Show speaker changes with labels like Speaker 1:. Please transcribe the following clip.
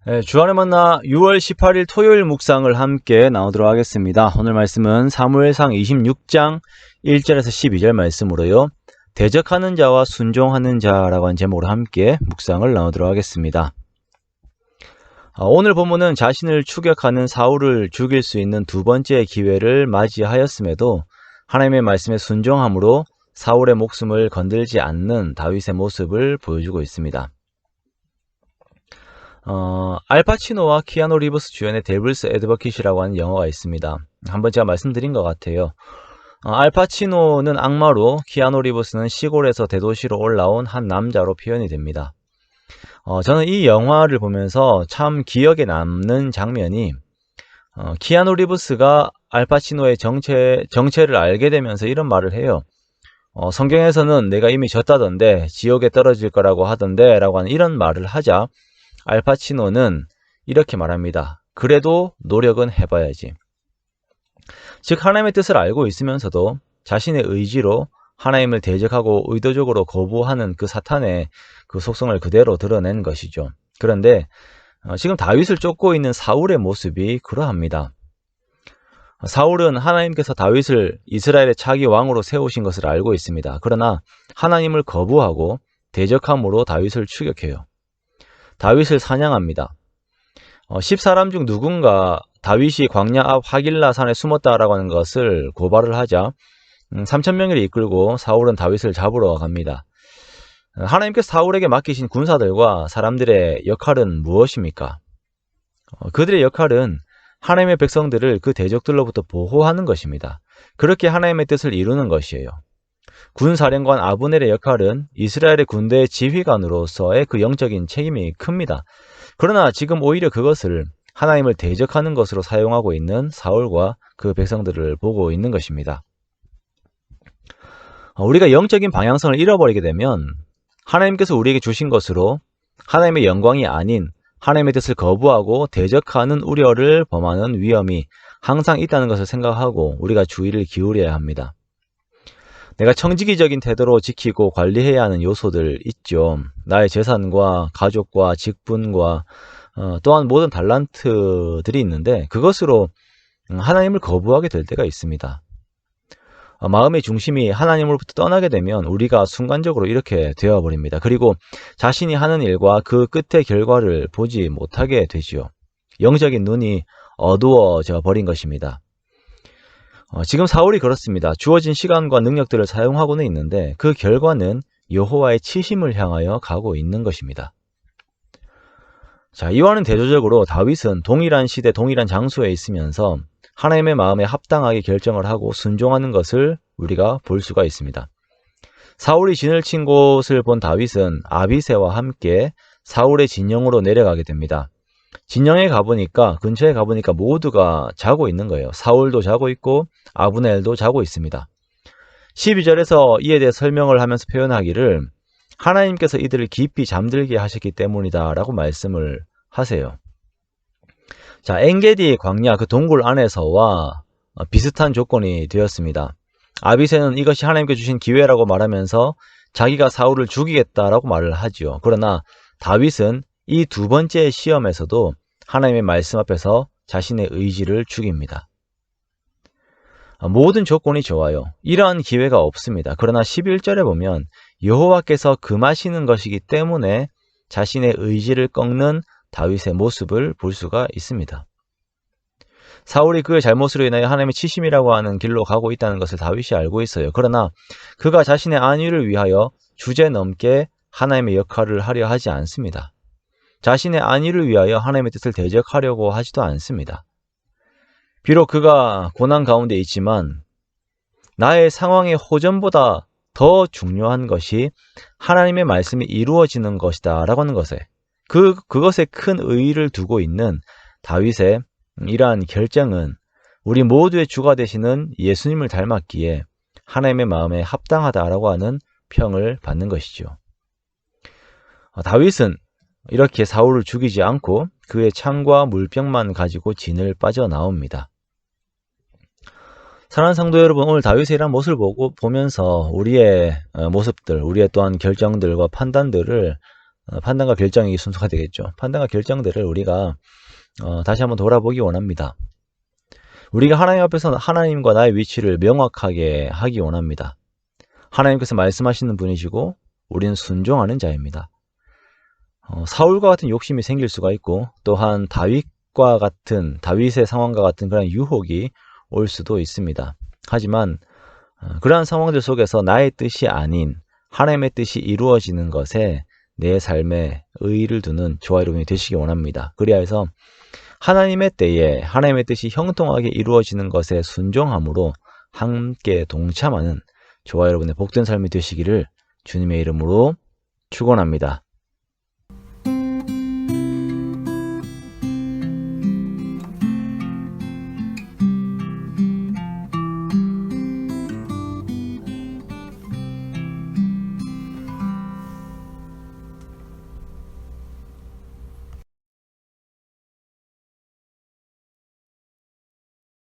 Speaker 1: 네, 주안의 만나 6월 18일 토요일 묵상을 함께 나누도록 하겠습니다. 오늘 말씀은 사무엘상 26장 1절에서 12절 말씀으로요. 대적하는 자와 순종하는 자라고 하는 제목으로 함께 묵상을 나누도록 하겠습니다. 오늘 본문은 자신을 추격하는 사울을 죽일 수 있는 두 번째 기회를 맞이하였음에도 하나님의 말씀에 순종함으로 사울의 목숨을 건들지 않는 다윗의 모습을 보여주고 있습니다. 알파치노와 키아누 리브스 주연의 데블스 애드버킷이라고 하는 영화가 있습니다. 한번 제가 말씀드린 것 같아요. 알파치노는 악마로, 키아누 리브스는 시골에서 대도시로 올라온 한 남자로 표현이 됩니다. 저는 이 영화를 보면서 참 기억에 남는 장면이 키아누 리브스가 알파치노의 정체를 알게 되면서 이런 말을 해요. 성경에서는 내가 이미 졌다던데 지옥에 떨어질 거라고 하던데 라고 하는 이런 말을 하자 알파치노는 이렇게 말합니다. 그래도 노력은 해봐야지. 즉 하나님의 뜻을 알고 있으면서도 자신의 의지로 하나님을 대적하고 의도적으로 거부하는 그 사탄의 그 속성을 그대로 드러낸 것이죠. 그런데 지금 다윗을 쫓고 있는 사울의 모습이 그러합니다. 사울은 하나님께서 다윗을 이스라엘의 차기 왕으로 세우신 것을 알고 있습니다. 그러나 하나님을 거부하고 대적함으로 다윗을 추격해요. 다윗을 사냥합니다. 10사람 중 누군가 다윗이 광야 앞 하길라 산에 숨었다라고 하는 것을 고발을 하자 3,000명을 이끌고 사울은 다윗을 잡으러 갑니다. 하나님께서 사울에게 맡기신 군사들과 사람들의 역할은 무엇입니까? 그들의 역할은 하나님의 백성들을 그 대적들로부터 보호하는 것입니다. 그렇게 하나님의 뜻을 이루는 것이에요. 군사령관 아브넬의 역할은 이스라엘의 군대의 지휘관으로서의 그 영적인 책임이 큽니다. 그러나 지금 오히려 그것을 하나님을 대적하는 것으로 사용하고 있는 사울과 그 백성들을 보고 있는 것입니다. 우리가 영적인 방향성을 잃어버리게 되면 하나님께서 우리에게 주신 것으로 하나님의 영광이 아닌 하나님의 뜻을 거부하고 대적하는 우려를 범하는 위험이 항상 있다는 것을 생각하고 우리가 주의를 기울여야 합니다. 내가 청지기적인 태도로 지키고 관리해야 하는 요소들 있죠. 나의 재산과 가족과 직분과 또한 모든 달란트들이 있는데 그것으로 하나님을 거부하게 될 때가 있습니다. 마음의 중심이 하나님으로부터 떠나게 되면 우리가 순간적으로 이렇게 되어버립니다. 그리고 자신이 하는 일과 그 끝의 결과를 보지 못하게 되지요. 영적인 눈이 어두워져 버린 것입니다. 지금 사울이 그렇습니다. 주어진 시간과 능력들을 사용하고는 있는데 그 결과는 여호와의 치심을 향하여 가고 있는 것입니다. 자, 이와는 대조적으로 다윗은 동일한 시대, 동일한 장소에 있으면서 하나님의 마음에 합당하게 결정을 하고 순종하는 것을 우리가 볼 수가 있습니다. 사울이 진을 친 곳을 본 다윗은 아비새와 함께 사울의 진영으로 내려가게 됩니다. 진영에 가보니까 근처에 가보니까 모두가 자고 있는 거예요. 사울도 자고 있고 아브넬도 자고 있습니다. 12절에서 이에 대해 설명을 하면서 표현하기를 하나님께서 이들을 깊이 잠들게 하셨기 때문이다 라고 말씀을 하세요. 자, 엔게디 광야 그 동굴 안에서와 비슷한 조건이 되었습니다. 아비새는 이것이 하나님께 주신 기회라고 말하면서 자기가 사울을 죽이겠다라고 말을 하지요. 그러나 다윗은 이 두 번째 시험에서도 하나님의 말씀 앞에서 자신의 의지를 죽입니다. 모든 조건이 좋아요. 이러한 기회가 없습니다. 그러나 11절에 보면 여호와께서 금하시는 것이기 때문에 자신의 의지를 꺾는 다윗의 모습을 볼 수가 있습니다. 사울이 그의 잘못으로 인하여 하나님의 치심이라고 하는 길로 가고 있다는 것을 다윗이 알고 있어요. 그러나 그가 자신의 안위를 위하여 주제넘게 하나님의 역할을 하려 하지 않습니다. 자신의 안위를 위하여 하나님의 뜻을 대적하려고 하지도 않습니다. 비록 그가 고난 가운데 있지만 나의 상황의 호전보다 더 중요한 것이 하나님의 말씀이 이루어지는 것이다 라고 하는 것에 그것에 큰 의의를 두고 있는 다윗의 이러한 결정은 우리 모두의 주가 되시는 예수님을 닮았기에 하나님의 마음에 합당하다라고 하는 평을 받는 것이죠. 다윗은 이렇게 사울을 죽이지 않고 그의 창과 물병만 가지고 진을 빠져나옵니다. 사랑하는 성도 여러분, 오늘 다윗의 이러한 모습을 보면서 우리의 모습들, 우리의 또한 결정들과 판단들을 판단과 결정이 순서가 되겠죠. 판단과 결정들을 우리가 다시 한번 돌아보기 원합니다. 우리가 하나님 앞에서 하나님과 나의 위치를 명확하게 하기 원합니다. 하나님께서 말씀하시는 분이시고 우리는 순종하는 자입니다. 사울과 같은 욕심이 생길 수가 있고 또한 다윗의 상황과 같은 그런 유혹이 올 수도 있습니다. 하지만 그러한 상황들 속에서 나의 뜻이 아닌 하나님의 뜻이 이루어지는 것에 내 삶에 의의를 두는 저와 여러분이 되시기 원합니다. 그리하여 하나님의 때에 하나님의 뜻이 형통하게 이루어지는 것에 순종함으로 함께 동참하는 저와 여러분의 복된 삶이 되시기를 주님의 이름으로 축원합니다.